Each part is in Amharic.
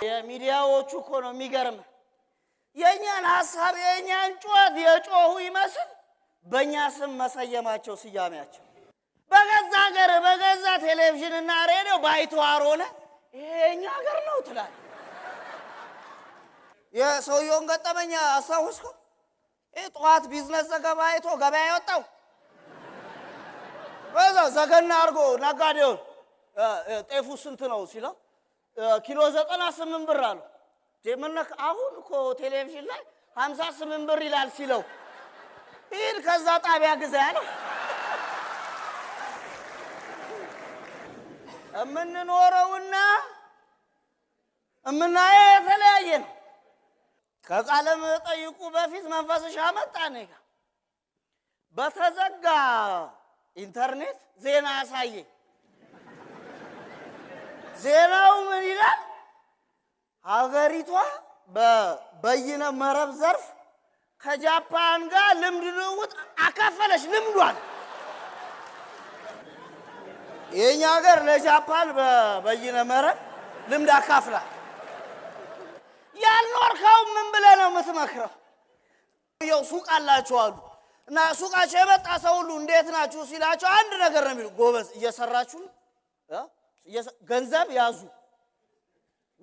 የሚዲያዎቹ እኮ ነው የሚገርም የኛን ሐሳብ የኛን ጩኸት የጮሁ ይመስል በእኛ ስም መሰየማቸው ስያሜያቸው በገዛ ሀገር በገዛ ቴሌቪዥንና ሬዲዮ ባይተዋር ሆነ የኛ ሀገር ነው ትላል የሰውየውን ገጠመኛ አስታውስከው ጠዋት ቢዝነስ ዘገባ አይቶ ገበያ ያወጣው በዛ ዘገና አርጎ ነጋዴውን ጤፉ ስንት ነው ሲለው ኪሎ 98 ብር አለው ደምነክ አሁን እኮ ቴሌቪዥን ላይ 58 ብር ይላል ሲለው ይል ከዛ ጣቢያ ግዛ ያለው እምንኖረውና እምናየው የተለያየ ነው ከቃለ መጠይቁ በፊት መንፈስሽ አመጣኔ በተዘጋ ኢንተርኔት ዜና ያሳየ ዜናው ምን ይላል ሀገሪቷ በበይነ መረብ ዘርፍ ከጃፓን ጋር ልምድ ልውውጥ አካፈለች ልምዷን የኛ ሀገር ለጃፓን በበይነ መረብ ልምድ አካፍላ ያልኖርከው ምን ብለህ ነው የምትመክረው ያው ሱቅ አላችሁ አሉ እና ሱቃቸው የመጣ ሰው ሁሉ እንዴት ናችሁ ሲላቸው አንድ ነገር ነው የሚሉ ጎበዝ እየሰራችሁ ገንዘብ ያዙ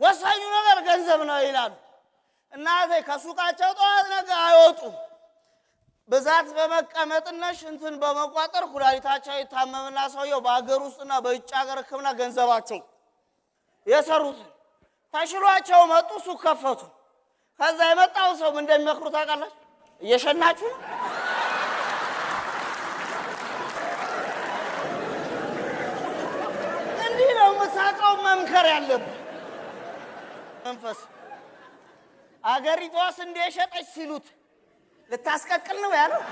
ወሳኙ ነገር ገንዘብ ነው ይላሉ እናቴ ከሱቃቸው ጠዋት ነገር አይወጡም በዛት በመቀመጥና ሽንትን በመቋጠር ኩላሊታቸው ይታመምና ሰውየው በአገር ውስጥና በውጭ ሀገር ሕክምና ገንዘባቸው የሰሩት ተሽሏቸው መጡ ሱቅ ከፈቱ ከዛ የመጣው ሰው ምን እንደሚመክሩ ታውቃላችሁ እየሸናችሁ ነው እንዲህ ነው መሳቀው መምከር ያለብህ መንፈስ አገሪቷስ እንደ ሸጠች ሲሉት ልታስቀቅል ነው ያለው